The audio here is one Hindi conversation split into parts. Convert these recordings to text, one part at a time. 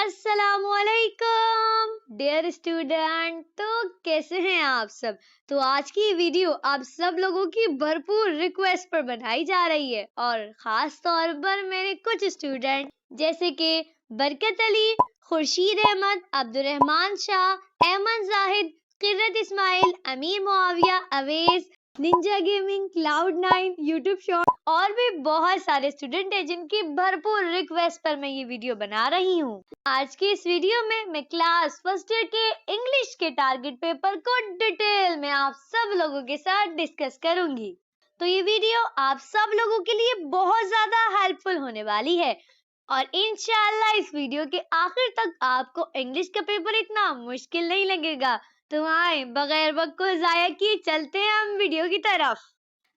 अस्सलामुअलैकुम डियर स्टूडेंट। तो कैसे हैं आप सब। तो आज की वीडियो आप सब लोगों की भरपूर रिक्वेस्ट पर बनाई जा रही है और खास तौर पर मेरे कुछ स्टूडेंट जैसे कि Barkat Ali, Khurshid Ahmad, Abdurrahman Shah, Ahmad Zahid, Kirat Ismail, Amir Muawiya, Awais, Ninja gaming, Cloud9, YouTube short और भी बहुत सारे स्टूडेंट हैं जिनकी भरपूर रिक्वेस्ट पर मैं ये वीडियो बना रही हूँ। आज की इस वीडियो में मैं क्लास फर्स्ट ईयर के इंग्लिश के टारगेट पेपर को डिटेल में आप सब लोगों के साथ डिस्कस करूंगी। तो ये वीडियो आप सब लोगों के लिए बहुत ज्यादा हेल्पफुल होने वाली है और इंशाल्लाह इस वीडियो के आखिर तक आपको इंग्लिश का पेपर इतना मुश्किल नहीं लगेगा। तो आए बगैर वक्त को जाया किए चलते हैं हम वीडियो की तरफ।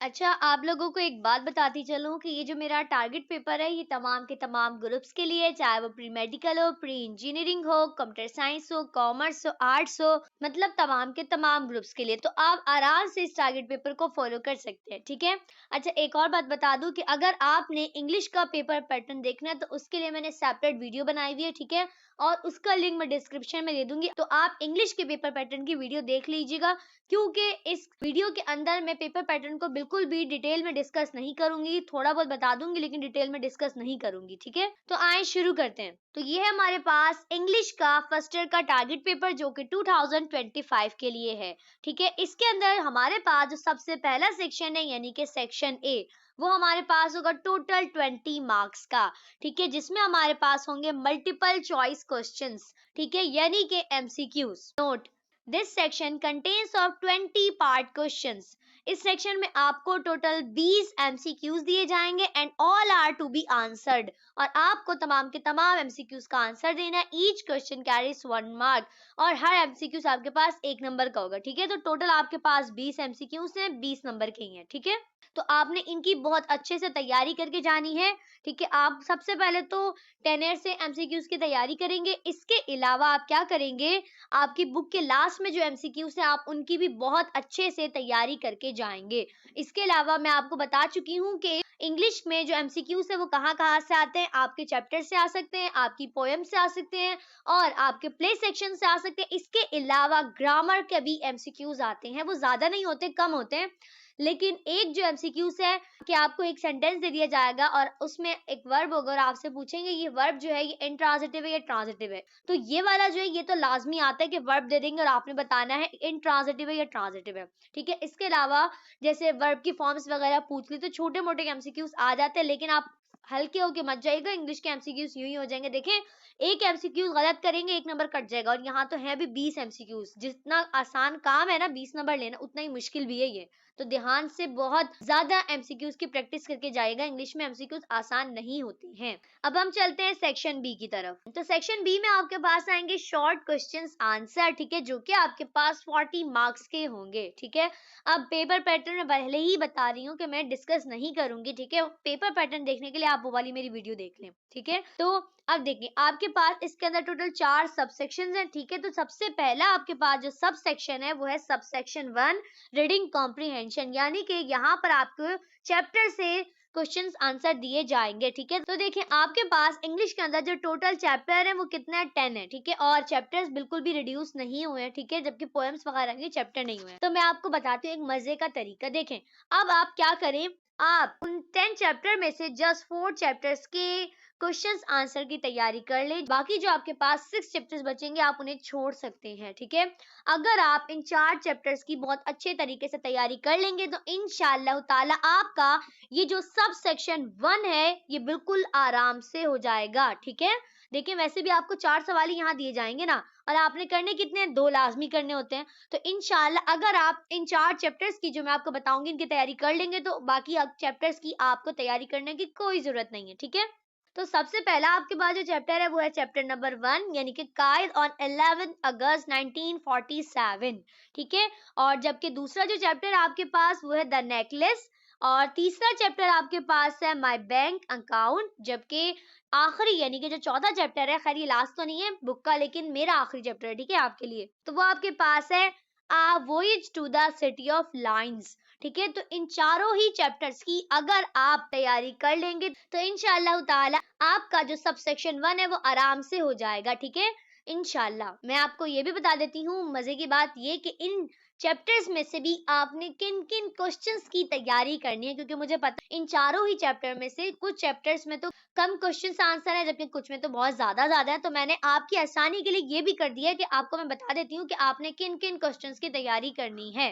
अच्छा, आप लोगों को एक बात बताती चलूं कि ये जो मेरा टारगेट पेपर है ये तमाम के तमाम ग्रुप्स के लिए, चाहे वो प्री मेडिकल हो, प्री इंजीनियरिंग हो, कंप्यूटर साइंस हो, कॉमर्स हो, आर्ट्स हो, मतलब तमाम के तमाम ग्रुप्स के लिए। तो आप आराम से इस टारगेट पेपर को फॉलो कर सकते हैं, ठीक है। अच्छा, एक और बात बता दूं कि अगर आपने इंग्लिश का पेपर पैटर्न देखना है तो उसके लिए मैंने सेपरेट वीडियो बनाई हुई है, ठीक है, और उसका लिंक मैं डिस्क्रिप्शन में दे दूंगी। तो आप इंग्लिश के पेपर पैटर्न की वीडियो देख लीजिएगा, क्योंकि इस वीडियो के अंदर मैं पेपर पैटर्न को बिल्कुल भी डिटेल में डिस्कस नहीं करूंगी, थोड़ा बहुत बता दूंगी लेकिन डिटेल में डिस्कस नहीं करूंगी, ठीक है। तो आए शुरू करते हैं। तो ये है हमारे पास इंग्लिश का फर्स्ट ईयर का टारगेट पेपर जो कि 2025 के लिए है, ठीक है। इसके अंदर हमारे पास जो सबसे पहला सेक्शन है यानी कि सेक्शन ए, वो हमारे पास होगा टोटल 20 मार्क्स का, ठीक है, जिसमें हमारे पास होंगे मल्टीपल चॉइस क्वेश्चंस, ठीक है, यानी कि MCQs. Note, this section contains of 20 part questions. इस सेक्शन में आपको टोटल 20 एमसीक्यूज दिए जाएंगे and all are to be answered, और आपको तमाम के तमाम एमसीक्यूज का आंसर देना है। ईच क्वेश्चन कैरीज 1 मार्क और हर एमसीक्यूज आपके पास 1 नंबर का होगा, ठीक है। तो टोटल आपके पास 20 एमसीक्यूज हैं, 20 नंबर के ही हैं, ठीक है। तो आपने इनकी बहुत अच्छे से तैयारी करके जानी है, ठीक है। आप सबसे पहले तो 10 ईयर से एमसीक्यूज की तैयारी करेंगे। इसके अलावा आप क्या करेंगे, आपकी बुक के लास्ट में जो एमसीक्यूज है आप उनकी भी बहुत अच्छे से तैयारी करके जाएंगे। इसके अलावा मैं आपको बता चुकी हूँ कि इंग्लिश में जो एमसीक्यूज है वो कहाँ कहाँ से आते हैं। आपके चैप्टर से आ सकते हैं, आपकी पोएम से आ सकते हैं और आपके प्ले सेक्शन से आ सकते हैं। इसके अलावा ग्रामर के भी एमसीक्यूज आते हैं, वो ज्यादा नहीं होते, कम होते हैं, लेकिन एक जो एमसीक्यूज है कि आपको एक सेंटेंस दे दिया जाएगा और उसमें एक वर्ब होगा और आपसे पूछेंगे ये वर्ब जो है ये इंट्रांजिटिव है या ट्रांजिटिव है। तो ये वाला जो है ये तो लाजमी आता है कि वर्ब दे देंगे और आपने बताना है इंट्रांजिटिव है या ट्रांजिटिव है, ठीक है। इसके अलावा जैसे वर्ब की फॉर्म्स वगैरह पूछ ली तो छोटे मोटे एमसीक्यूज आ जाते हैं, लेकिन आप हल्के होके मत जाइएगा, इंग्लिश के एमसीक्यूज यूं ही हो जाएंगे। देखें, एक एमसीक्यूज गलत करेंगे 1 नंबर कट जाएगा, और यहाँ तो है भी 20 एमसीक्यूज। जितना आसान काम है ना 20 नंबर लेना, उतना ही मुश्किल भी है ये। तो ध्यान से बहुत ज्यादा एमसीक्यूज की प्रैक्टिस करके जाएगा, इंग्लिश में एमसीक्यूज आसान नहीं होते हैं। अब हम चलते हैं सेक्शन बी की तरफ। तो सेक्शन बी में आपके पास आएंगे शॉर्ट क्वेश्चंस आंसर, ठीक है, जो कि आपके पास 40 मार्क्स के होंगे, ठीक है। अब पेपर पैटर्न में पहले ही बता रही हूँ कि मैं डिस्कस नहीं करूंगी, ठीक है। पेपर पैटर्न देखने के लिए आप वो वाली मेरी वीडियो देख लें, ठीक है। तो अब देखिए, आपके पास इसके अंदर टोटल 4 सब सेक्शन हैं, ठीक है। तो सबसे पहला आपके पास जो सब सेक्शन है वो है सब सेक्शन 1 रीडिंग कॉम्प्रिहेंशन, यानी कि यहाँ पर आपको चैप्टर से क्वेश्चंस आंसर दिए जाएंगे, ठीक है। तो देखिए, आपके पास इंग्लिश के अंदर जो टोटल चैप्टर है वो कितना है, 10 है, ठीक है, और चैप्टर्स बिल्कुल भी रिड्यूस नहीं हुए हैं, ठीक है, जबकि पोएम्स वगैरह के चैप्टर नहीं हुए हैं। तो मैं आपको बताती हूँ एक मजे का तरीका। देखें, अब आप क्या करें, आप उन 10 चैप्टर में से जस्ट 4 चैप्टर्स के क्वेश्चंस आंसर की तैयारी कर ले, बाकी जो आपके पास 6 चैप्टर्स बचेंगे आप उन्हें छोड़ सकते हैं, ठीक है। अगर आप इन 4 चैप्टर्स की बहुत अच्छे तरीके से तैयारी कर लेंगे तो इंशाअल्लाह ताला आपका ये जो सब सेक्शन 1 है ये बिल्कुल आराम से हो जाएगा, ठीक है। देखिए, वैसे भी आपको 4 सवाल ही यहाँ दिए जाएंगे ना, और आपने करने कितने, 2 लाजमी करने होते हैं। तो इंशाअल्लाह अगर आप इन 4 चैप्टर्स की जो मैं आपको बताऊंगी इनकी तैयारी कर लेंगे तो बाकी चैप्टर्स की आपको तैयारी करने की कोई जरूरत नहीं है, ठीक है। तो सबसे पहला आपके पास जो चैप्टर है वो है चैप्टर नंबर 1 यानी कि कायद ऑन 11 अगस्त 1947, ठीक है। और जबकि दूसरा जो चैप्टर आपके पास वो है द नेकलेस, और तीसरा चैप्टर आपके पास है माय बैंक अकाउंट, जबकि आखिरी यानी कि जो चौथा चैप्टर है, खैर ये लास्ट तो नहीं है बुक का लेकिन मेरा आखिरी चैप्टर है, ठीक है, आपके लिए, तो वो आपके पास है a voyage to the city of lines, ठीक है। तो इन चारों ही चैप्टर्स की अगर आप तैयारी कर लेंगे तो इंशाअल्लाह ताला आपका जो सब सेक्शन 1 है वो आराम से हो जाएगा। ठीक है, इंशाअल्लाह। मैं आपको ये भी बता देती हूँ मजे की बात ये कि इन चैप्टर्स में से भी आपने किन किन क्वेश्चंस की तैयारी करनी है, क्योंकि मुझे पता इन चारों ही चैप्टर में से कुछ चैप्टर्स में तो कम क्वेश्चंस आंसर है, जबकि कुछ में तो बहुत ज्यादा है। तो मैंने आपकी आसानी के लिए ये भी कर दिया है कि आपको मैं बता देती हूँ कि आपने किन किन क्वेश्चंस की तैयारी करनी है।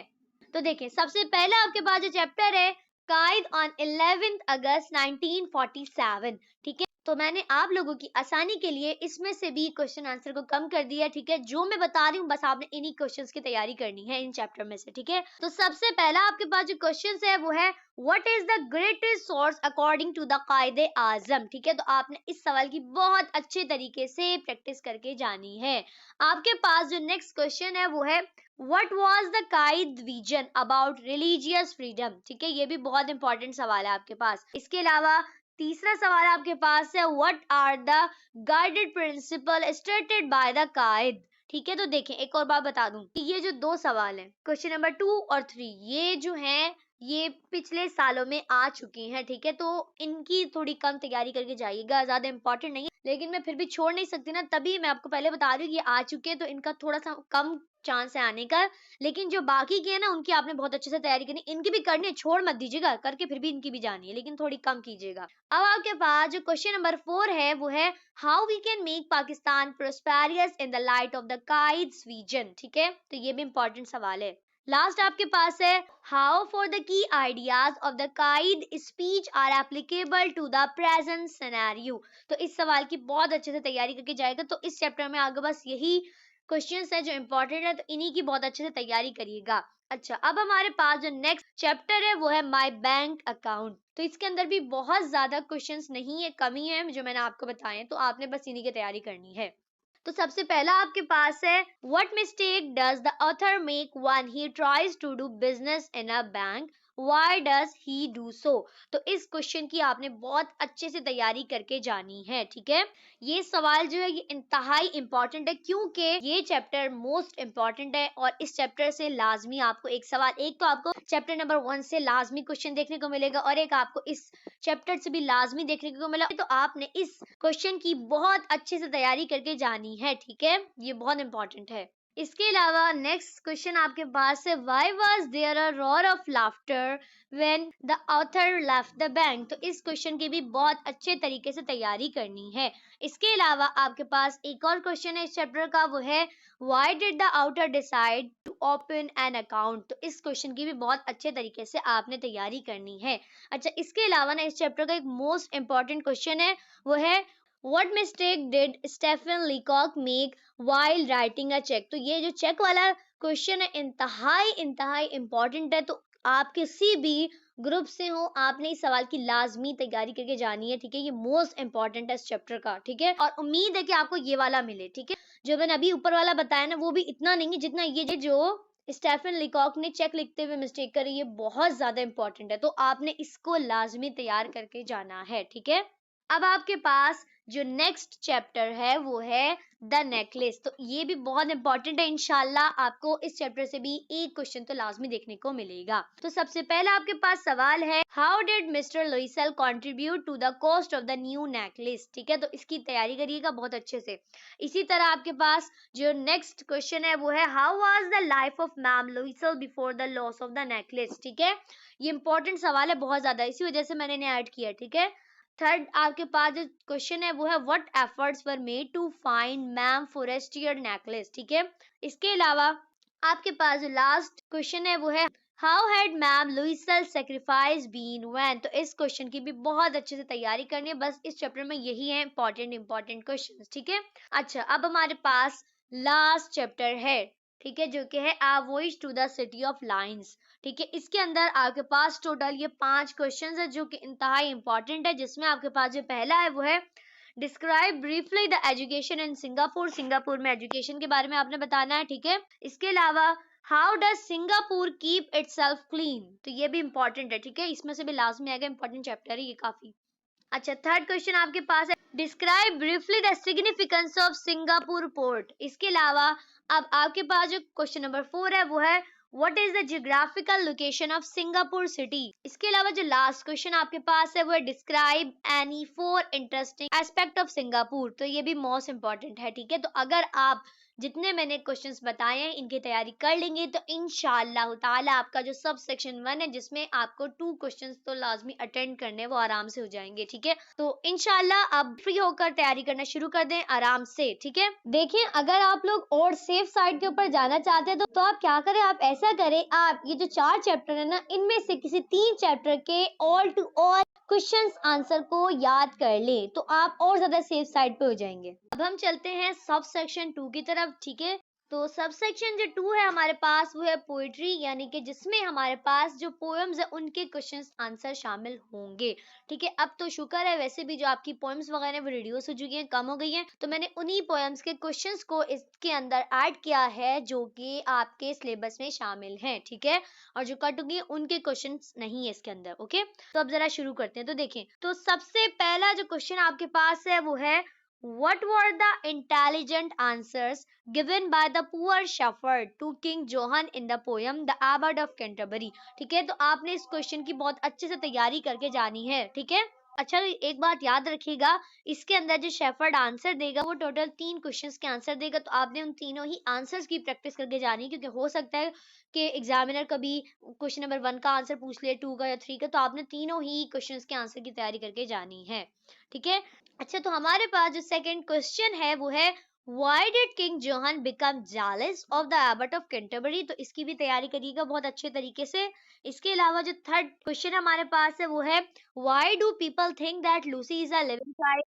तो देखिए, सबसे पहला आपके पास जो चैप्टर है कायद ऑन 11 अगस्त 1947। ठीक है, तो मैंने आप लोगों की आसानी के लिए इसमें से भी क्वेश्चन आंसर को कम कर दिया। ठीक है, जो मैं बता रही हूँ बस आपने इन्हीं क्वेश्चंस की तैयारी करनी है इन चैप्टर में से। ठीक है, तो सबसे पहला आपके पास जो क्वेश्चन है वो है what is the greatest source according to the Quaid-e Azam. ठीक है, तो आपने इस सवाल की बहुत अच्छे तरीके से प्रैक्टिस करके जानी है। आपके पास जो नेक्स्ट क्वेश्चन है वो है What was the Qaid vision about religious freedom? ठीक है, ये भी बहुत इंपॉर्टेंट सवाल है आपके पास। इसके अलावा तीसरा सवाल आपके पास है What are the guided principle stated by the Qaid? ठीक है, तो देखें एक और बात बता दूं कि ये जो दो सवाल हैं क्वेश्चन नंबर 2 और 3 ये जो हैं ये पिछले सालों में आ चुकी हैं। ठीक है, तो इनकी थोड़ी कम तैयारी करके जाइएगा, ज्यादा इंपॉर्टेंट नहीं है, लेकिन मैं फिर भी छोड़ नहीं सकती ना, तभी मैं आपको पहले बता रही हूँ ये आ चुके हैं तो इनका थोड़ा सा कम चांस है आने का। लेकिन जो बाकी के है ना उनकी आपने बहुत अच्छे से तैयारी करनी, इनकी भी करनी है, छोड़ मत दीजिएगा, करके फिर भी इनकी भी जानी है, लेकिन थोड़ी कम कीजिएगा। अब आपके पास जो क्वेश्चन नंबर 4 है वो है how we can make Pakistan prosperous in the light of the Quaid's vision. ठीक है, तो ये भी इंपॉर्टेंट सवाल है। लास्ट आपके पास है how far the key ideas of the Quaid speech are applicable to the present scenario. तो इस सवाल की बहुत अच्छे से तैयारी करके जाएगा। तो इस चैप्टर में आगे बस यही क्वेश्चंस है जो इंपॉर्टेंट है, तो इन्हीं की बहुत अच्छे से तैयारी करिएगा। अच्छा, अब हमारे पास जो नेक्स्ट चैप्टर है वो है माय बैंक अकाउंट। तो इसके अंदर भी बहुत ज्यादा क्वेश्चंस नहीं है, कमी है जो मैंने आपको बताए, तो आपने बस इन्हीं की तैयारी करनी है। तो सबसे पहला आपके पास है what mistake does the author make when he tries to do business in a bank, why does he do so. तो इस क्वेश्चन की आपने बहुत अच्छे से तैयारी करके जानी है। ठीक है, ये सवाल जो है ये इंतहाई इंपॉर्टेंट है, क्योंकि ये चैप्टर मोस्ट इंपॉर्टेंट है और इस चैप्टर से लाजमी आपको एक सवाल, एक तो आपको चैप्टर नंबर 1 से लाजमी क्वेश्चन देखने को मिलेगा और एक आपको इस चैप्टर से भी लाजमी देखने को मिला। तो आपने इस क्वेश्चन की बहुत अच्छे से तैयारी करके जानी है। ठीक है, ये बहुत इंपॉर्टेंट है। इसके अलावा नेक्स्ट क्वेश्चन आपके पास है why was there a roar of laughter when the author left the bank. तो इस क्वेश्चन की भी बहुत अच्छे तरीके से तैयारी करनी है। इसके अलावा आपके पास एक और क्वेश्चन है इस चैप्टर का, वो है why did the author decide to open an account. तो इस क्वेश्चन की भी बहुत अच्छे तरीके से आपने तैयारी करनी है। अच्छा, इसके अलावा ना इस चैप्टर का एक मोस्ट इंपॉर्टेंट क्वेश्चन है वो है What mistake did Stephen Leacock make while writing a check? तो ये जो चेक वाला क्वेश्चन है इंतहाई इंपॉर्टेंट है। तो आप किसी भी ग्रुप से हो आपने इस सवाल की लाजमी तैयारी करके जानी है। ठीक है, ये मोस्ट इंपॉर्टेंट है इस चैप्टर का। ठीक है, और उम्मीद है कि आपको ये वाला मिले। ठीक है, जो मैंने अभी ऊपर वाला बताया ना वो भी इतना नहीं है जितना ये जो स्टेफन लिकॉक ने चेक लिखते हुए मिस्टेक करी, ये बहुत ज्यादा इंपॉर्टेंट है। तो आपने इसको लाजमी तैयार करके जाना है। ठीक है, अब आपके पास जो नेक्स्ट चैप्टर है वो है द नेकलेस। तो ये भी बहुत इंपॉर्टेंट है, इंशाल्लाह आपको इस चैप्टर से भी एक क्वेश्चन तो लाजमी देखने को मिलेगा। तो सबसे पहला आपके पास सवाल है how did mister Loisel contribute to the cost of the new necklace. ठीक है, तो इसकी तैयारी करिएगा बहुत अच्छे से। इसी तरह आपके पास जो नेक्स्ट क्वेश्चन है वो है how was the life of ma'am Loisel before the loss of the necklace. ठीक है, ये इंपॉर्टेंट सवाल है बहुत ज्यादा, इसी वजह से मैंने इन्हें ऐड किया। ठीक है, थर्ड आपके पास जो क्वेश्चन है वो है what efforts were made to find ma'am Forestier necklace. ठीक है, इसके अलावा आपके पास जो लास्ट क्वेश्चन है वो है how had ma'am Loisel sacrifice been vain. तो इस क्वेश्चन की भी बहुत अच्छे से तैयारी करनी है, बस इस चैप्टर में यही है इंपॉर्टेंट क्वेश्चन। ठीक है, अच्छा अब हमारे पास लास्ट चैप्टर है, ठीक है, जो कि है a voyage to the city of lines. ठीक है, इसके अंदर आपके पास टोटल ये 5 क्वेश्चंस है जो कि इंतहाई इंपॉर्टेंट है, जिसमें आपके पास जो पहला है वो है describe briefly the education in Singapore. Singapore में एजुकेशन के बारे में आपने बताना है। ठीक है, इसके अलावा how does Singapore keep itself clean. तो ये भी इंपॉर्टेंट है। ठीक है, इसमें से भी लाजमी आएगा, इंपॉर्टेंट चैप्टर है ये काफी। अच्छा, थर्ड क्वेश्चन आपके पास है describe briefly the significance of Singapore port. इसके अलावा अब आपके पास जो क्वेश्चन नंबर 4 है वो है what is the geographical location of Singapore city. इसके अलावा जो लास्ट क्वेश्चन आपके पास है वो है describe any four interesting aspect of Singapore. तो ये भी मोस्ट इंपॉर्टेंट है, ठीक है। तो अगर आप जितने मैंने क्वेश्चंस बताए हैं इनकी तैयारी कर लेंगे तो इंशाअल्लाह ताला आपका जो सब सेक्शन 1 है जिसमें आपको 2 क्वेश्चंस तो लाजमी अटेंड करने वो आराम से हो जाएंगे, ठीक है। तो इंशाअल्लाह अब फ्री होकर तैयारी करना शुरू कर दें आराम से, ठीक है। देखिए अगर आप लोग और सेफ साइड के ऊपर जाना चाहते हैं तो आप क्या करें, आप ऐसा करें, आप ये जो 4 चैप्टर है ना इनमें से किसी 3 चैप्टर के all to all questions answer को याद कर ले तो आप और ज्यादा सेफ साइड पे हो जाएंगे। अब हम चलते हैं सब सेक्शन 2 की तरफ, ठीक है। तो सब सेक्शन जो 2 है हमारे पास वो है पोएट्री, यानी कि जिसमें हमारे पास जो पोएम्स है उनके क्वेश्चंस आंसर शामिल होंगे, ठीक है। अब तो शुक्र है वैसे भी जो आपकी पोएम्स वगैरह वो रिड्यूस हो चुकी हैं, कम हो गई हैं, तो मैंने उन्हीं पोएम्स के क्वेश्चंस को इसके अंदर ऐड किया है जो कि आपके सिलेबस में शामिल हैं, ठीक है। और जो कट होगी उनके क्वेश्चंस नहीं है इसके अंदर, ओके। तो अब जरा शुरू करते हैं। तो देखें, तो सबसे पहला जो क्वेश्चन आपके पास है वो है What were the intelligent answers given by the poor shepherd to King Johann in the poem The Abbot of Canterbury। ठीक है, तो आपने इस क्वेश्चन की बहुत अच्छे से तैयारी करके जानी है, ठीक है। अच्छा, तो एक बात याद रखिएगा, इसके अंदर जो शेफर्ड आंसर देगा वो टोटल 3 क्वेश्चंस के आंसर देगा, तो आपने उन तीनों ही आंसर्स की प्रैक्टिस करके जानी है, क्योंकि हो सकता है कि एग्जामिनर कभी क्वेश्चन नंबर 1 का आंसर पूछ ले, 2 का या 3 का, तो आपने तीनों ही क्वेश्चंस के आंसर की तैयारी करके जानी है, ठीक है। अच्छा, तो हमारे पास जो सेकंड क्वेश्चन है वो है Why did King Johann become jealous of the Abbot of Canterbury। तो इसकी भी तैयारी करिएगा बहुत अच्छे तरीके से। इसके अलावा जो थर्ड क्वेश्चन हमारे पास है वो है Why do people think that Lucy is a living child।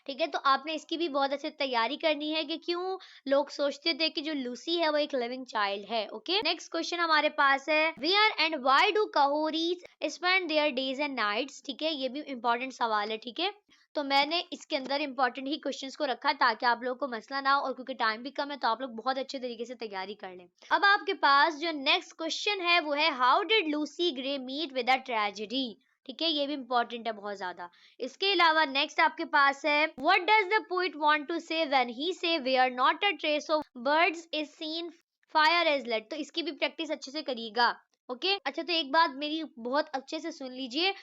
ठीक है, तो आपने इसकी भी बहुत अच्छे तैयारी करनी है कि क्यों लोग सोचते थे कि जो लूसी है वो एक लिविंग चाइल्ड है, ओके। नेक्स्ट क्वेश्चन हमारे पास है where and why do Kahories spend their days and nights. ठीक है, ये भी इंपॉर्टेंट सवाल है, ठीक है। तो मैंने इसके अंदर इंपॉर्टेंट ही क्वेश्चंस को रखा ताकि आप लोगों को मसला ना हो, और क्योंकि टाइम भी कम है तो आप लोग बहुत अच्छे तरीके से तैयारी कर लें। अब आपके पास जो नेक्स्ट क्वेश्चन है वो है how did Lucy Gray meet with a tragedy. ठीक है, ये भी इंपॉर्टेंट है बहुत ज्यादा। इसके अलावा नेक्स्ट आपके पास है what does the poet want to say when he says where not a trace of birds is seen fire as late. तो इसकी भी प्रैक्टिस अच्छे से करिएगा, ओके। अच्छा, तो एक बात मेरी बहुत अच्छे से सुन लीजिए,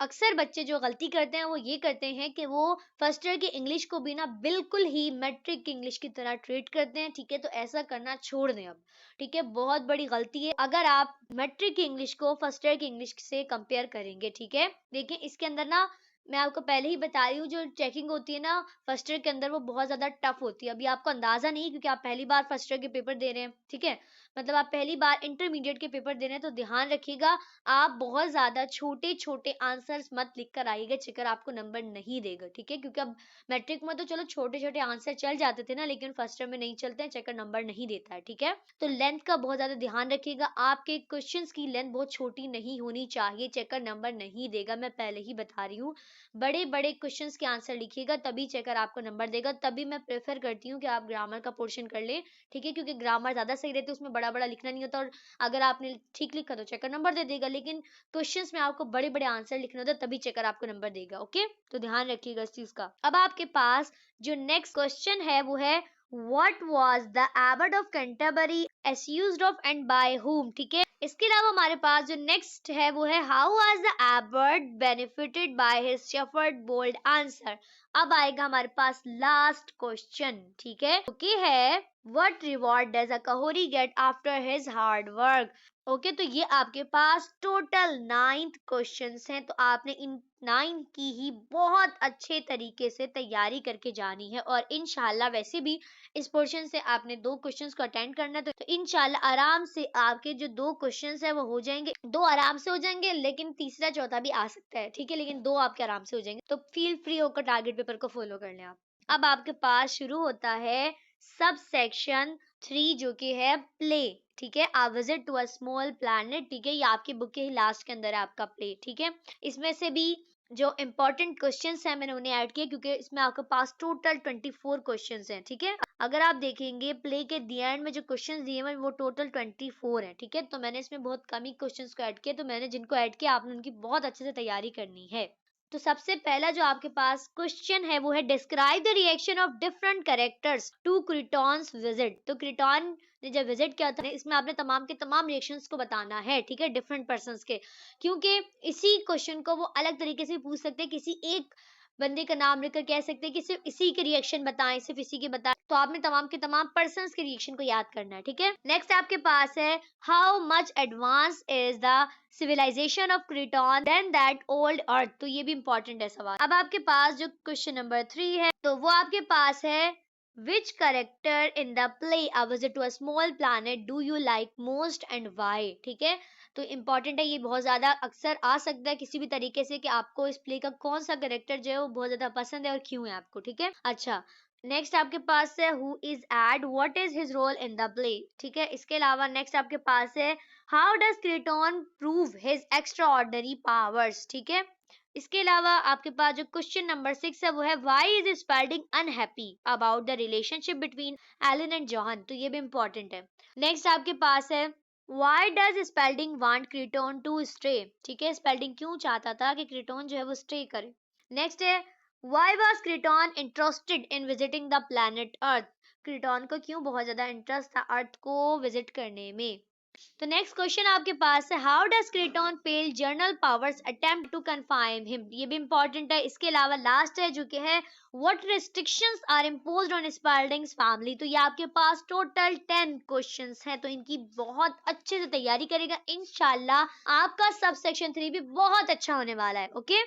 अक्सर बच्चे जो गलती करते हैं वो ये करते हैं कि वो फर्स्ट ईयर की इंग्लिश को भी ना बिल्कुल ही मैट्रिक की इंग्लिश की तरह ट्रीट करते हैं, ठीक है। तो ऐसा करना छोड़ दें अब, ठीक है, बहुत बड़ी गलती है अगर आप मैट्रिक की इंग्लिश को फर्स्ट ईयर की इंग्लिश से कंपेयर करेंगे, ठीक है। देखिए इसके अंदर ना मैं आपको पहले ही बता रही हूँ जो चेकिंग होती है ना फर्स्ट ईयर के अंदर वो बहुत ज्यादा टफ होती है। अभी आपको अंदाजा नहीं क्योंकि आप पहली बार फर्स्ट ईयर के पेपर दे रहे हैं, ठीक है, मतलब आप पहली बार इंटरमीडिएट के पेपर दे रहे हैं, तो ध्यान रखिएगा आप बहुत ज्यादा छोटे छोटे आंसर्स मत लिख कर आइएगा, चेकर आपको नंबर नहीं देगा, ठीक है। क्योंकि अब मैट्रिक में तो चलो छोटे छोटे आंसर चल जाते थे ना, लेकिन फर्स्ट ईयर में नहीं चलते हैं, चेकर नंबर नहीं देता है, ठीक है। तो लेंथ का बहुत ज्यादा ध्यान रखिएगा, आपके क्वेश्चंस की लेंथ बहुत छोटी नहीं होनी चाहिए, चेकर नंबर नहीं देगा, मैं पहले ही बता रही हूँ। बड़े बड़े क्वेश्चंस के आंसर लिखिएगा तभी चेकर आपको नंबर देगा। तभी मैं प्रेफर करती हूँ कि आप ग्रामर का पोर्शन कर ले, ठीक है, क्योंकि ग्रामर ज्यादा सही रहती है, उसमें बड़ा बड़ा लिखना नहीं होता, और अगर आपने ठीक लिखा तो चेकर नंबर दे देगा, लेकिन क्वेश्चंस में आपको बड़े बड़े आंसर लिखने होते तभी चेकर आपको नंबर देगा, ओके। तो ध्यान रखिएगा इस चीज का। अब आपके पास जो नेक्स्ट क्वेश्चन है वो है What was the abbot of Canterbury accused of and by whom। ठीक है, इसके अलावा हमारे पास जो नेक्स्ट है वो है How was the abbot benefited by his shepherd bold answer। अब आएगा हमारे पास लास्ट क्वेश्चन, ठीक है, ओके है What reward does a Kahori get after his hard work। Okay, तो ये आपके पास टोटल 9 क्वेश्चंस हैं, तो आपने इन 9 की ही बहुत अच्छे तरीके से तैयारी करके जानी है, और इंशाल्लाह वैसे भी इस पोर्शन से आपने 2 क्वेश्चंस को अटेंड करना है, तो इंशाल्लाह आराम से आपके जो 2 क्वेश्चंस है वो हो जाएंगे, 2 आराम से हो जाएंगे, लेकिन तीसरा चौथा भी आ सकता है, ठीक है, लेकिन 2 आपके आराम से हो जाएंगे। तो फील फ्री होकर टारगेट पेपर को फॉलो कर लें आप। अब आपके पास शुरू होता है सब सेक्शन 3 जो कि है प्ले, ठीक है, a visit to a small planet. ठीक है, ये आपकी बुक के ही लास्ट के अंदर है आपका प्ले, ठीक है। इसमें से भी जो इंपॉर्टेंट क्वेश्चंस हैं मैंने उन्हें ऐड किया, क्योंकि इसमें आपके पास टोटल 24 क्वेश्चंस हैं, ठीक है। अगर आप देखेंगे प्ले के दी एंड में जो क्वेश्चंस दिए हैं वो टोटल 24 हैं, ठीक है। तो मैंने इसमें बहुत कम ही क्वेश्चंस को ऐड किया, तो मैंने जिनको ऐड किया आपने उनकी बहुत अच्छे से तैयारी करनी है। तो सबसे पहला जो आपके पास क्वेश्चन है वो है describe the reaction of different characters to Kreton's visit. तो क्रिटॉन ने जब विजिट किया था इसमें आपने तमाम के तमाम रिएक्शंस को बताना है, ठीक है, डिफरेंट पर्संस के, क्योंकि इसी क्वेश्चन को वो अलग तरीके से पूछ सकते हैं, किसी एक बंदे का नाम लेकर कह सकते हैं कि सिर्फ इसी के रिएक्शन बताएं, सिर्फ इसी के बताएं। तो आपने तमाम के तमाम पर्संस के रिएक्शन को याद करना है, ठीक है। नेक्स्ट आपके पास है how much advanced is the civilisation of Kreton than that old earth. तो ये भी इंपॉर्टेंट है सवाल। अब आपके पास जो क्वेश्चन नंबर 3 है तो वो आपके पास है which character in the play a visit to a small planet do you like most and why. ठीक है, तो इम्पॉर्टेंट है, ये बहुत ज्यादा अक्सर आ सकता है किसी भी तरीके से कि आपको इस प्ले का कौन सा करेक्टर जो है वो बहुत ज्यादा पसंद है और क्यों है आपको, ठीक है। अच्छा, नेक्स्ट आपके पास है who is Ed, what is his role in the play. ठीक है, इसके अलावा नेक्स्ट आपके पास है how does Kreton prove his extraordinary powers. ठीक है, इसके अलावा आपके पास जो क्वेश्चन नंबर 6 है वो है why is Spelding unhappy about the relationship between Ellen and John. तो ये भी इंपॉर्टेंट है। नेक्स्ट आपके पास है why does Spelding want Kreton to stay. ठीक है, स्पेल्डिंग क्यों चाहता था कि क्रिटॉन जो है वो स्टे करे। नेक्स्ट है why was Kreton interested in visiting the planet earth. Kreton को क्यों बहुत ज्यादा इंटरेस्ट था अर्थ को विजिट करने में। तो नेक्स्ट क्वेश्चन आपके पास है how does Kreton fail General Powers attempt to confine him. ये भी इंपॉर्टेंट है। इसके अलावा लास्ट है जो कि है what restrictions are imposed on Spelding's family. तो ये आपके पास टोटल 10 क्वेश्चंस हैं, तो इनकी बहुत अच्छे से तैयारी करेगा, इंशाल्लाह आपका सब सेक्शन 3 भी बहुत अच्छा होने वाला है। ओके,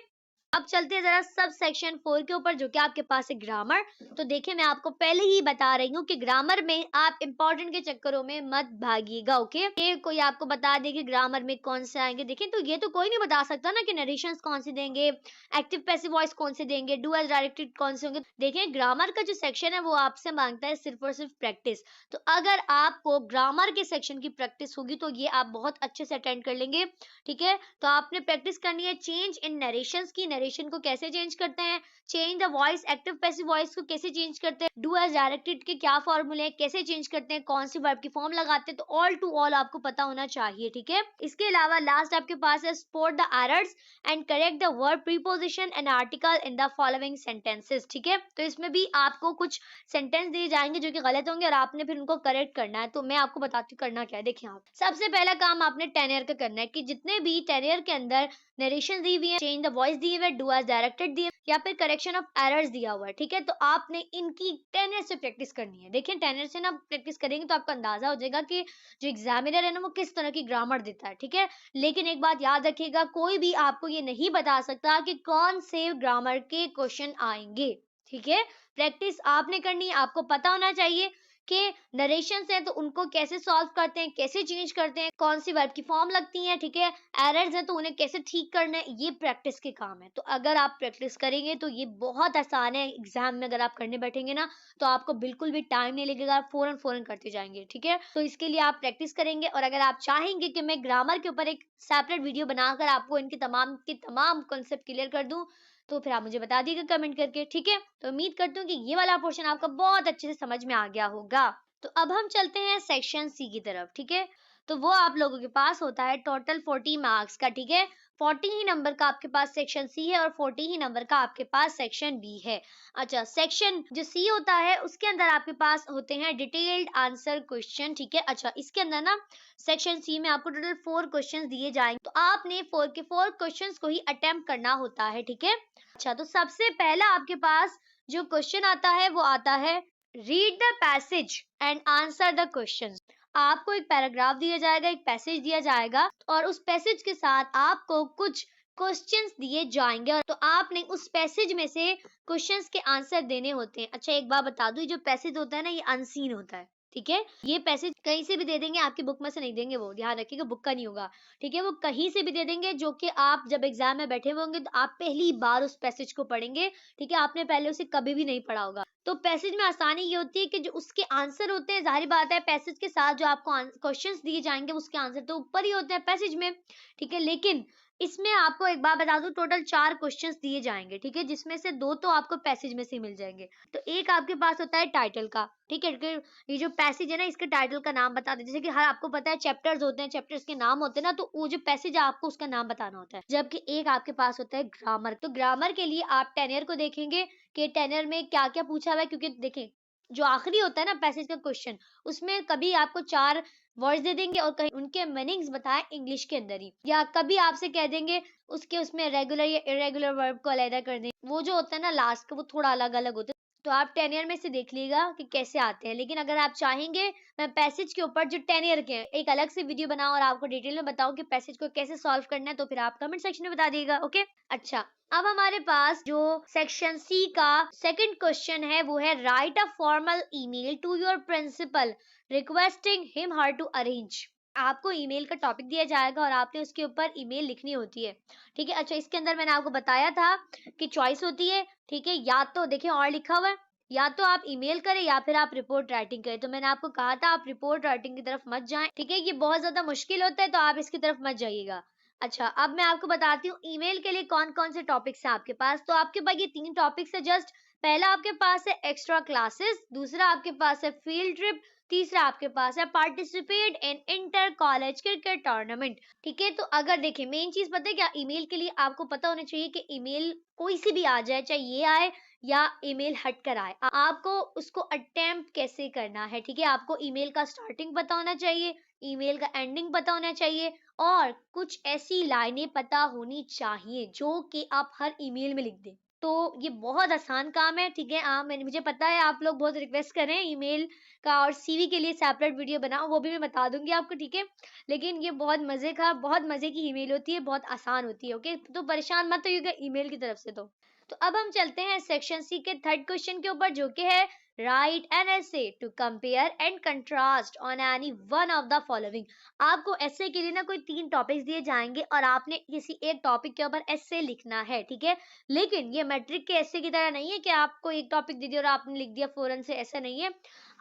अब चलते हैं जरा सब सेक्शन 4 के ऊपर जो कि आपके पास है ग्रामर। तो देखिए मैं आपको पहले ही बता रही हूँ कि ग्रामर में आप इंपॉर्टेंट के चक्करों में मत भागिएगा। ओके, ये कोई आपको बता दे कि ग्रामर में कौन से आएंगे, देखिए तो ये तो कोई नहीं बता सकता ना कि नरेशंस कौन से देंगे, एक्टिव पैसिव वॉइस कौन से देंगे, डू एज डायरेक्टेड कौन से होंगे। देखिए ग्रामर का जो सेक्शन है वो आपसे मांगता है सिर्फ और सिर्फ प्रैक्टिस। तो अगर आपको ग्रामर के सेक्शन की प्रैक्टिस होगी तो ये आप बहुत अच्छे से अटेंड कर लेंगे। ठीक है, तो आपने प्रैक्टिस करनी है चेंज इन नरेशंस की, नरेशन को कैसे चेंज करते हैं, change the voice, active passive voice को कैसे चेंज करते हैं, डू एज डायरेक्टेड के क्या फॉर्मूले कैसे चेंज करते हैं, कौन सी वर्ब की फॉर्म लगाते हैं। तो ऑल टू ऑल आपको पता होना चाहिए। ठीक है, इसके अलावा लास्ट आपके पास है spot the errors and correct the verb preposition and article in the following sentences. ठीक है, तो इसमें भी आपको कुछ सेंटेंस दिए जाएंगे जो कि गलत होंगे और आपने फिर उनको करेक्ट करना है। तो मैं आपको बताती हूँ करना क्या है। देखिए आप सबसे पहला काम आपने टेनियर का करना है कि जितने भी टेनियर के अंदर नरेशन दी हुई है, चेंज द वॉइस दी हुई है, डू एज डायरेक्टेड दी है या फिर करेक्शन ऑफ एरर्स दिया हुआ है, ठीक है, तो आपने इनकी टेनियर से प्रैक्टिस करनी है। देखिए टेनियर से ना प्रैक्टिस करेंगे तो आपको अंदाजा हो जाएगा कि जो एग्जामिनर है ना वो किस तरह की ग्रामर देता है। ठीक है, लेकिन एक बात याद रखिएगा, कोई भी आपको ये नहीं बता सकता कि कौन से ग्रामर के क्वेश्चन आएंगे। ठीक है, प्रैक्टिस आपने करनी है, आपको पता होना चाहिए कि नरेशंस हैं तो उनको कैसे सॉल्व करते हैं, कैसे चेंज करते हैं, कौन सी वर्ब की फॉर्म लगती है। ठीक है, एरर्स हैं तो उन्हें कैसे ठीक करना है, ये प्रैक्टिस के काम है। तो अगर आप प्रैक्टिस करेंगे तो ये बहुत आसान है। एग्जाम में अगर आप करने बैठेंगे ना तो आपको बिल्कुल भी टाइम नहीं लगेगा, आप फौरन फौरन करते जाएंगे। ठीक है, तो इसके लिए आप प्रैक्टिस करेंगे। और अगर आप चाहेंगे कि मैं ग्रामर के ऊपर एक सेपरेट वीडियो बनाकर आपको इनके तमाम कॉन्सेप्ट क्लियर कर दूं तो फिर आप मुझे बता दीजिएगा कमेंट करके। ठीक है, तो उम्मीद करती हूँ कि ये वाला पोर्शन आपका बहुत अच्छे से समझ में आ गया होगा। तो अब हम चलते हैं सेक्शन सी की तरफ। ठीक है, तो वो आप लोगों के पास होता है टोटल 40 मार्क्स का। ठीक है, 40 ही नंबर का आपके पास सेक्शन सी है और 40 ही नंबर का आपके पास सेक्शन बी है। अच्छा, सेक्शन जो सी होता है उसके अंदर आपके पास होते हैं डिटेल्ड आंसर क्वेश्चन। ठीक है, अच्छा इसके अंदर ना सेक्शन सी में आपको टोटल 4 क्वेश्चंस दिए जाएंगे, तो आपने 4 के 4 क्वेश्चंस को ही अटेम्प्ट करना होता है। ठीक है, अच्छा तो सबसे पहला आपके पास जो क्वेश्चन आता है वो आता है read the passage and answer the question. आपको एक पैराग्राफ दिया जाएगा, एक पैसेज दिया जाएगा और उस पैसेज के साथ आपको कुछ क्वेश्चंस दिए जाएंगे और तो आपने उस पैसेज में से क्वेश्चंस के आंसर देने होते हैं। अच्छा एक बात बता दूं, ये जो पैसेज होता है ना ये अनसीन होता है। ठीक है, ये पैसेज कहीं से भी दे देंगे, आपकी बुक में से नहीं देंगे, वो ध्यान रखिएगा, बुक का नहीं होगा। ठीक है, वो कहीं से भी दे देंगे जो कि आप जब एग्जाम में बैठे होंगे तो आप पहली बार उस पैसेज को पढ़ेंगे। ठीक है, आपने पहले उसे कभी भी नहीं पढ़ा होगा। तो पैसेज में आसानी ये होती है कि जो उसके आंसर होते हैं, जाहिर बात है पैसेज के साथ जो आपको क्वेश्चंस दिए जाएंगे उसके आंसर तो ऊपर ही होते हैं पैसेज में। ठीक है, लेकिन इसमें आपको एक बात बता दूं, टोटल 4 क्वेश्चंस दिए जाएंगे, ठीक है, जिसमें से 2 तो आपको पैसेज में से मिल जाएंगे। तो एक आपके पास होता है टाइटल का, ठीक है, ये जो पैसेज है ना, इसके टाइटल का नाम बता दे। जैसे कि हर आपको पता है चैप्टर्स होते हैं, चैप्टर्स के नाम होते हैं ना, तो वो जो पैसेज है आपको उसका नाम बताना होता है। जबकि एक आपके पास होता है ग्रामर। तो ग्रामर के लिए आप टेनर को देखेंगे कि टेनर में क्या क्या पूछा हुआ है, क्योंकि देखें जो आखिरी होता है ना पैसेज का क्वेश्चन, उसमें कभी आपको 4 वर्ड्स दे देंगे और कहीं उनके मीनिंग्स बताए इंग्लिश के अंदर ही, या कभी आपसे कह देंगे उसमें रेगुलर या इरेगुलर वर्ब को अलग कर दें। वो जो होता है ना लास्ट का, वो थोड़ा अलग अलग होता है। तो आप टेनियर में से देख लीजिएगा कि कैसे आते हैं। लेकिन अगर आप चाहेंगे मैं पैसेज के ऊपर जो टेनियर के हैं एक अलग से वीडियो बनाऊं और आपको डिटेल में बताऊं कि पैसेज को कैसे सॉल्व करना है, तो फिर आप कमेंट सेक्शन में बता दीजिएगा। ओके, अच्छा, अब हमारे पास जो सेक्शन सी का सेकंड क्वेश्चन है वो है write a formal email to your principal requesting him her to arrange. आपको ईमेल का टॉपिक दिया जाएगा और आपने उसके ऊपर ईमेल लिखनी होती है, ठीक है। अच्छा, इसके अंदर मैंने आपको बताया था कि चॉइस होती है, ठीक है, या तो देखिए और लिखा हुआ है, या तो आप ईमेल करें या फिर आप रिपोर्ट राइटिंग करें। तो मैंने आपको कहा था आप रिपोर्ट राइटिंग की तरफ मत जाएं, ठीक है, ये बहुत ज्यादा मुश्किल होता है, तो आप इसकी तरफ मत जाइएगा। अच्छा, अब मैं आपको बताती हूँ ईमेल के लिए कौन कौन से टॉपिक्स हैं आपके पास। तो आपके पास ये 3 टॉपिक्स है जस्ट। पहला आपके पास है एक्स्ट्रा क्लासेस, दूसरा आपके पास है फील्ड ट्रिप, तीसरा आपके पास है participate in inter college cricket tournament, ठीक है। तो अगर देखिए मेन चीज पता है क्या, ईमेल के लिए आपको पता होना चाहिए कि ईमेल कोई सी भी आ जाए, चाहे ये आए या ईमेल हट कर आए, आपको उसको अटेम्प्ट कैसे करना है, ठीक है। आपको ईमेल का स्टार्टिंग पता होना चाहिए, ईमेल का एंडिंग पता होना चाहिए, और कुछ ऐसी लाइनें पता होनी चाहिए जो कि आप हर ईमेल में लिख दें। तो ये बहुत आसान काम है, ठीक है। मैंने मुझे पता है आप लोग बहुत रिक्वेस्ट कर रहे हैं ईमेल का और सीवी के लिए सेपरेट वीडियो बनाओ, वो भी मैं बता दूंगी आपको, ठीक है। लेकिन ये बहुत मजे की ईमेल होती है, बहुत आसान होती है। ओके, तो परेशान मत होइएगा ईमेल की तरफ से। तो अब हम चलते हैं सेक्शन सी के थर्ड क्वेश्चन के ऊपर, जो कि है write an essay to compare and contrast on any one of the following. आपको एसे के लिए ना कोई 3 टॉपिक्स दिए जाएंगे और आपने किसी एक टॉपिक के ऊपर एसे लिखना है, ठीक है। लेकिन ये मैट्रिक के एसे की तरह नहीं है कि आपको एक टॉपिक दे दिया और आपने लिख दिया फौरन से, ऐसा नहीं है।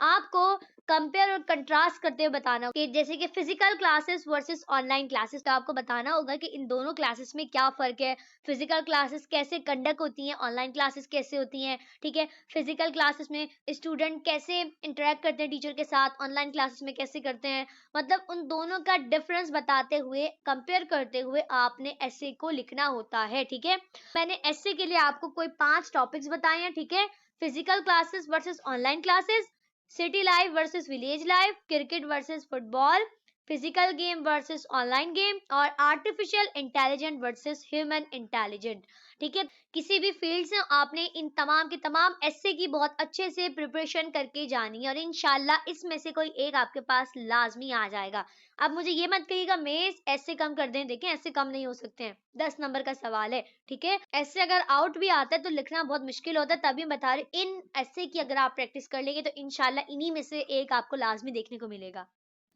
आपको कंपेयर और कंट्रास्ट करते हुए बताना कि जैसे कि physical classes versus online classes, तो आपको बताना होगा कि इन दोनों क्लासेस में क्या फर्क है, फिजिकल क्लासेस कैसे कंडक्ट होती हैं, ऑनलाइन क्लासेस कैसे होती हैं, ठीक है। फिजिकल क्लासेस में स्टूडेंट कैसे इंटरेक्ट करते हैं टीचर के साथ, ऑनलाइन क्लासेस में कैसे करते हैं, मतलब उन दोनों का डिफरेंस बताते हुए, कंपेयर करते हुए आपने एसे को लिखना होता है, ठीक है। मैंने एसे के लिए आपको कोई 5 टॉपिक्स बताए हैं, ठीक है। Physical classes versus online classes, city life versus village life, cricket versus football, physical game versus online game, और artificial intelligent versus human intelligent, ठीक है। किसी भी फील्ड से आपने इन तमाम की तमाम एस्से की बहुत अच्छे से प्रिपरेशन करके जानी है और इंशाल्लाह इसमें से कोई एक आपके पास लाजमी आ जाएगा। अब मुझे ये मत कहिएगा मैं ऐसे कम कर दें, देखें ऐसे कम नहीं हो सकते हैं, 10 नंबर का सवाल है, ठीक है। ऐसे अगर आउट भी आता है तो लिखना बहुत मुश्किल होता है, तभी मैं बता रही इन ऐसे की अगर आप प्रैक्टिस कर लेंगे तो इंशाल्लाह इन्हीं में से एक आपको लाजमी देखने को मिलेगा।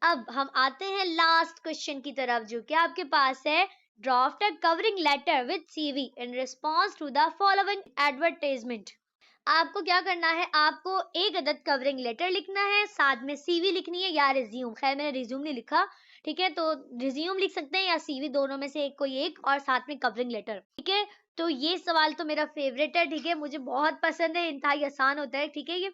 अब हम आते हैं लास्ट क्वेश्चन की तरफ, जो कि आपके पास है draft a covering letter with CV in response to the following advertisement. आपको क्या करना है, आपको एक अदद कवरिंग लेटर लिखना है, साथ में सीवी लिखनी है या रिज्यूम। खैर मैंने रिज्यूम नहीं लिखा, ठीक है, तो रिज्यूम लिख सकते हैं या सीवी, दोनों में से एक कोई एक, और साथ में कवरिंग लेटर, ठीक है। तो ये सवाल तो मेरा फेवरेट है, ठीक है, मुझे बहुत पसंद है, इंतहाई आसान होता है, ठीक है ये।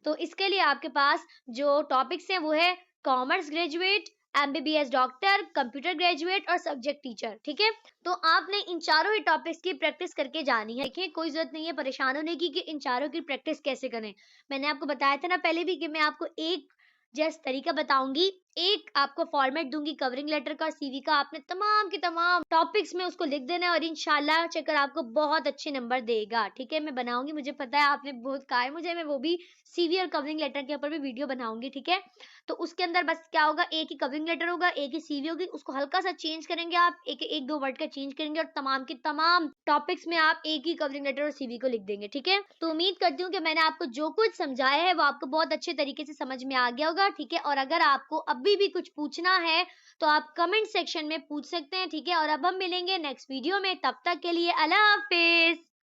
तो इसके लिए आपके पास जो टॉपिक्स हैं वो है commerce graduate, MBBS doctor, computer graduate और सब्जेक्ट टीचर, ठीक है। तो आपने इन चारों ही टॉपिक्स की प्रैक्टिस करके जानी है। देखिए कोई जरूरत नहीं है परेशान होने की कि इन चारों की प्रैक्टिस कैसे करें। मैंने आपको बताया था ना पहले भी कि मैं आपको एक जैसा तरीका बताऊंगी, एक आपको फॉर्मेट दूंगी कवरिंग लेटर का, सीवी का, आपने तमाम के तमाम टॉपिक्स में उसको लिख देना है और इंशाल्लाह चेकर आपको बहुत अच्छे नंबर देगा, ठीक है। मैं बनाऊंगी, मुझे पता है आपने बहुत कहा है मुझे, मैं वो भी सीवी और कवरिंग लेटर के ऊपर भी वीडियो बनाऊंगी, ठीक है। तो उसके अंदर बस क्या होगा, एक ही कवरिंग लेटर होगा, एक ही सीवी होगी, उसको हल्का सा चेंज करेंगे आप, एक दो वर्ड का चेंज करेंगे और तमाम के तमाम टॉपिक्स में आप एक ही कवरिंग लेटर और सीवी को लिख देंगे, ठीक है। तो उम्मीद करती हूँ कि मैंने आपको जो कुछ समझाया है वो आपको बहुत अच्छे तरीके से समझ में आ गया होगा, ठीक है। और अगर आपको अभी भी कुछ पूछना है तो आप कमेंट सेक्शन में पूछ सकते हैं, ठीक है। और अब हम मिलेंगे नेक्स्ट वीडियो में, तब तक के लिए अल्लाह हाफिज।